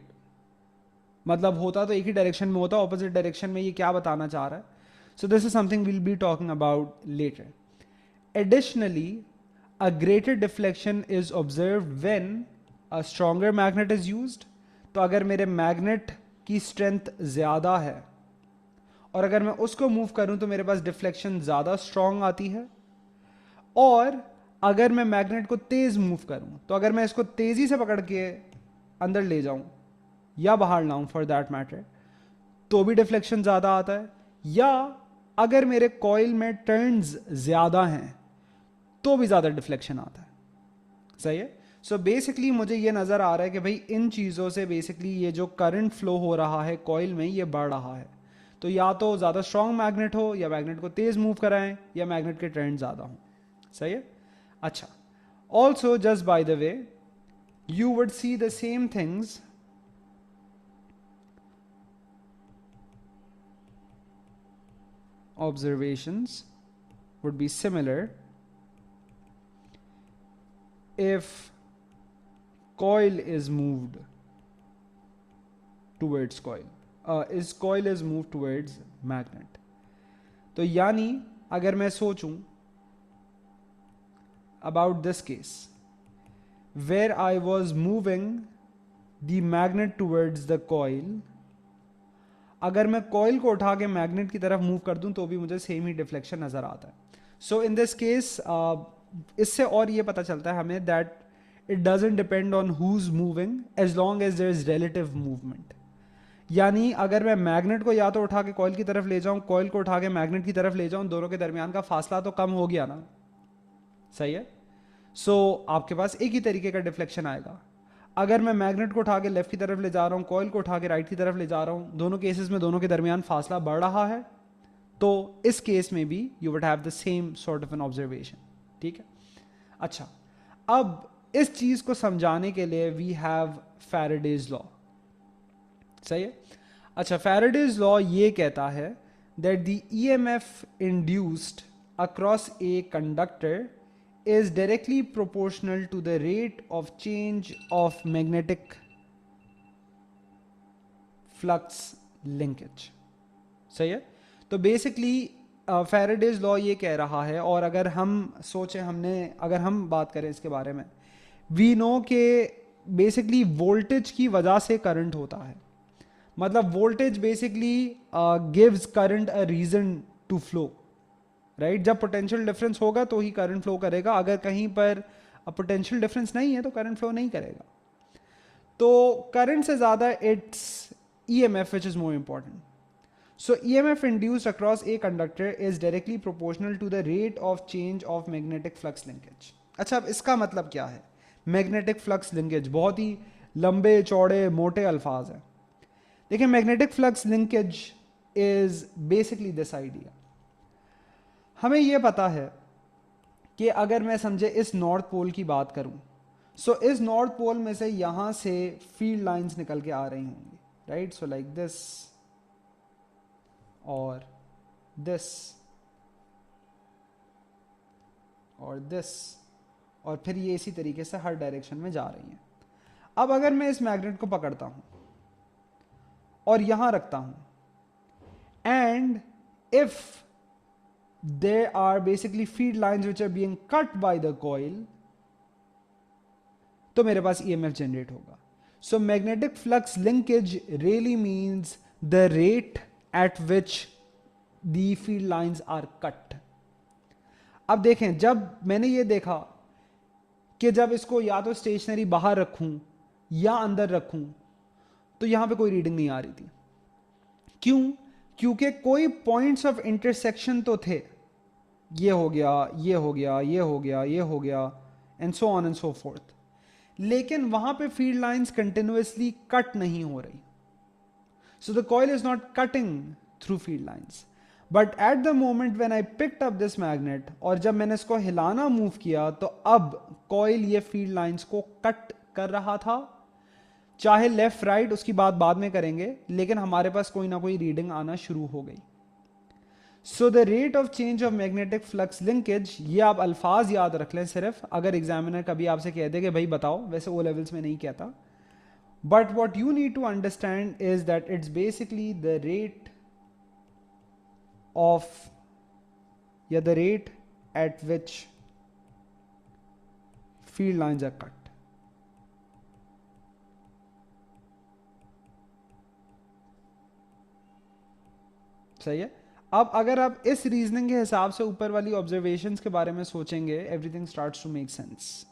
मतलब होता तो एक ही डायरेक्शन में होता, ऑपोजिट डायरेक्शन में, ये क्या बताना चाह रहा है। So this is something will be talking about later. Additionally a greater deflection is observed when a stronger magnet is used। तो अगर मेरे मैग्नेट की स्ट्रेंथ ज़्यादा है और अगर मैं उसको मूव करूं तो मेरे पास डिफ्लेक्शन ज़्यादा स्ट्रांग आती है। और अगर मैं मैग्नेट को तेज़ मूव करूं, तो अगर मैं इसको तेज़ी से पकड़ के अंदर ले जाऊं या बाहर लाऊं फॉर दैट मैटर, तो भी डिफ्लेक्शन ज़्यादा आता है। या अगर मेरे कॉइल में टर्न्स ज़्यादा हैं तो भी ज़्यादा डिफ्लेक्शन आता है, सही है। सो बेसिकली मुझे ये नज़र आ रहा है कि भाई इन चीज़ों से बेसिकली ये जो करंट फ्लो हो रहा है कॉइल में ये बढ़ रहा है। तो या तो ज़्यादा स्ट्रॉन्ग मैग्नेट हो, या मैग्नेट को तेज़ मूव कराएं, या मैग्नेट के टर्न ज़्यादा हों, सही है। अच्छा, also just by the way you would see the same things observations would be similar if coil is moved towards coil is moved towards magnet। तो यानी अगर मैं सोचूं about this case where I was moving the magnet towards the coil, अगर मैं कॉइल को उठा के मैग्नेट की तरफ मूव कर दूं तो भी मुझे सेम ही डिफ्लेक्शन नजर आता है। सो इन दिस केस इससे और ये पता चलता है हमें that it doesn't depend on who is moving as long as there is relative movement. यानी अगर मैं मैग्नेट को या तो उठा के कॉइल की तरफ ले जाऊं, कॉइल को उठा के मैग्नेट की तरफ ले जाऊं, दोनों के दरमियान का फासला तो कम हो गया ना, सही है। सो आपके पास एक ही तरीके का डिफ्लेक्शन आएगा। अगर मैं मैग्नेट को उठा के लेफ्ट की तरफ ले जा रहा हूं, कॉइल को उठा के राइट की तरफ ले जा रहा हूं, दोनों केसेस में दोनों के दरमियान फासला बढ़ रहा है, तो इस केस में भी you would have the same sort of an observation, ठीक है। अच्छा, अब इस चीज को समझाने के लिए वी हैव फैराडेज लॉ, सही है। अच्छा, फैराडेज लॉ ये कहता है that the EMF induced across a conductor is directly proportional to the rate of change of magnetic flux linkage, सही है। तो बेसिकली फैराडेज लॉ ये कह रहा है, और अगर हम सोचें, अगर हम बात करें इसके बारे में, वी नो के बेसिकली वोल्टेज की वजह से करंट होता है, मतलब voltage basically gives current a reason to flow, right. जब पोटेंशियल डिफरेंस होगा तो ही करंट फ्लो करेगा, अगर कहीं पर पोटेंशियल डिफरेंस नहीं है तो करंट फ्लो नहीं करेगा। तो करंट से ज्यादा it's EMF which is more important. So EMF induced across a conductor is directly proportional to the rate of change of magnetic flux linkage. अच्छा, अब इसका मतलब क्या है? मैग्नेटिक फ्लक्स लिंकेज बहुत ही लंबे चौड़े मोटे अल्फाज हैं। देखिए, magnetic flux linkage is basically this idea. हमें यह पता है कि अगर मैं समझे इस नॉर्थ पोल की बात करूं, सो इस नॉर्थ पोल में से यहां से फील्ड लाइंस निकल के आ रही होंगी, राइट। सो लाइक दिस और दिस और दिस, और फिर ये इसी तरीके से हर डायरेक्शन में जा रही हैं। अब अगर मैं इस मैग्नेट को पकड़ता हूं और यहां रखता हूं, and if there are basically field lines which are being cut by the coil, तो मेरे पास EMF जनरेट होगा। So magnetic flux linkage really means the rate at which the field lines are cut। अब देखें, जब मैंने ये देखा कि जब इसको या तो स्टेशनरी बाहर रखूं या अंदर रखूं, तो यहां पे कोई रीडिंग नहीं आ रही थी। क्यों? क्योंकि कोई पॉइंट्स ऑफ इंटरसेक्शन तो थे, ये हो गया, ये हो गया, ये हो गया, ये हो गया, and so on and so fourth, लेकिन वहां पे फील्ड लाइंस कंटिन्यूअसली कट नहीं हो रही। So the coil is not cutting through field lines, but at the moment when I picked up this magnet, और जब मैंने इसको हिलाना मूव किया, तो अब कॉइल ये फील्ड लाइंस को कट कर रहा था, चाहे लेफ्ट राइट, उसकी बात बाद में करेंगे, लेकिन हमारे पास कोई ना कोई रीडिंग आना शुरू हो गई। So the rate of change of magnetic flux linkage, ये आप अल्फाज याद रख लें सिर्फ, अगर एग्जामिनर कभी आपसे कह दे कि भाई बताओ, वैसे ओ लेवल्स में नहीं कहता, but what you need to understand is that it's basically the rate of, या the rate at which field lines are cut. सही है। अब अगर आप इस रीजनिंग के हिसाब से ऊपर वाली ऑब्जर्वेशंस के बारे में सोचेंगे, everything starts to make sense,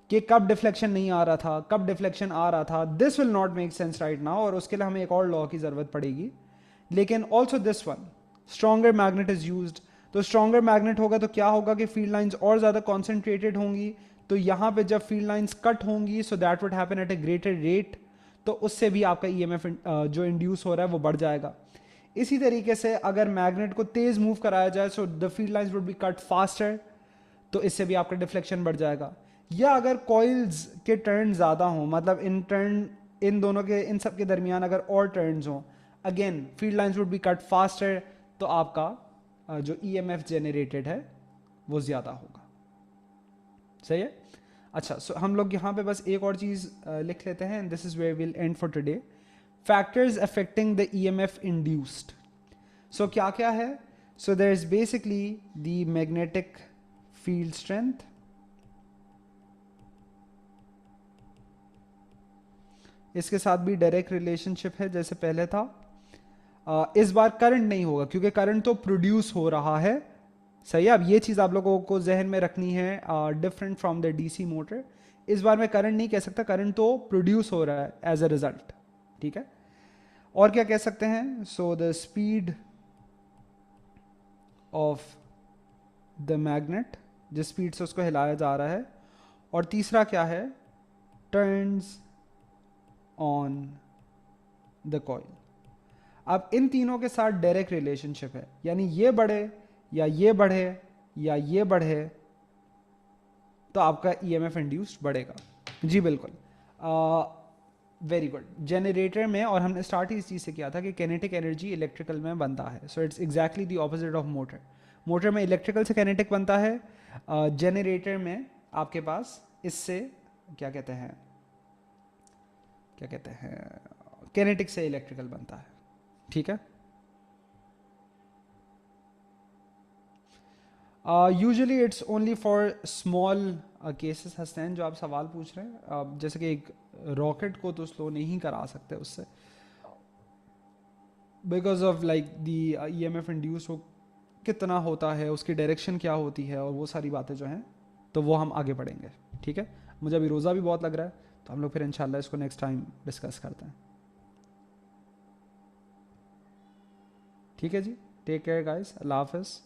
कि कब डिफ्लेक्शन नहीं आ रहा था, कब डिफ्लेक्शन आ रहा था। This will not make sense right now, और उसके लिए हमें एक और लॉ की जरूरत पड़ेगी। लेकिन also this one, stronger magnet is used, तो स्ट्रॉन्गर मैग्नेट होगा तो क्या होगा कि फील्ड लाइंस और ज्यादा कॉन्सेंट्रेटेड होंगी, तो यहां पे जब फील्ड लाइंस कट होंगी, so that would happen at A greater rate, तो उससे भी आपका ईएमएफ जो इंड्यूस हो रहा है वो बढ़ जाएगा। इसी तरीके से अगर मैग्नेट को तेज मूव कराया जाए, so the field lines would be cut faster, तो इससे भी आपका डिफ्लेक्शन बढ़ जाएगा। या अगर कॉइल्स के टर्न ज्यादा हों, मतलब इन दोनों के, इन सब के दरमियान अगर और टर्न्स हों, again field lines would be cut faster, तो आपका जो ईएमएफ जनरेटेड है वो ज्यादा होगा। सही है। अच्छा, सो हम लोग यहाँ पे बस एक और चीज लिख लेते हैं, this is where will end for today. Factors affecting the EMF induced. So क्या क्या है? So there is basically the magnetic field strength, इसके साथ भी डायरेक्ट रिलेशनशिप है जैसे पहले था। इस बार करंट नहीं होगा क्योंकि करंट तो प्रोड्यूस हो रहा है। सही है। अब ये चीज आप लोगों को जहन में रखनी है, different from the DC motor. इस बार मैं करंट नहीं कह सकता, करंट तो प्रोड्यूस हो रहा है एज अ रिजल्ट, ठीक है। और क्या कह सकते हैं, so the speed of the magnet, जिस स्पीड से उसको हिलाया जा रहा है, और तीसरा क्या है, टर्न्स ऑन द कॉइल। अब इन तीनों के साथ डायरेक्ट रिलेशनशिप है, यानी ये बढ़े या ये बढ़े या ये बढ़े तो आपका ईएमएफ इंड्यूस्ड बढ़ेगा। जी बिल्कुल, वेरी गुड। जनरेटर में, और हमने स्टार्ट ही इस चीज़ से किया था कि कैनेटिक एनर्जी इलेक्ट्रिकल में बनता है, so it's exactly the opposite of motor. Motor में इलेक्ट्रिकल से कैनेटिक बनता है, जनरेटर में आपके पास इससे क्या कहते हैं, क्या कहते हैं, कैनेटिक से इलेक्ट्रिकल बनता है। ठीक है, usually it's only for small cases हस्तें जो आप सवाल पूछ रहे हैं, जैसे कि एक रॉकेट को तो स्लो नहीं करा सकते उससे, because of like the EMF induce हो कितना होता है, उसकी डायरेक्शन क्या होती है, और वो सारी बातें जो हैं तो वो हम आगे पढ़ेंगे। ठीक है, मुझे अभी रोज़ा भी बहुत लग रहा है, तो हम लोग फिर इंशाल्लाह इसको नेक्स्ट टाइम डिस्कस करते हैं। ठीक है जी, टेक केयर गाइस, अल्लाह हाफिज़।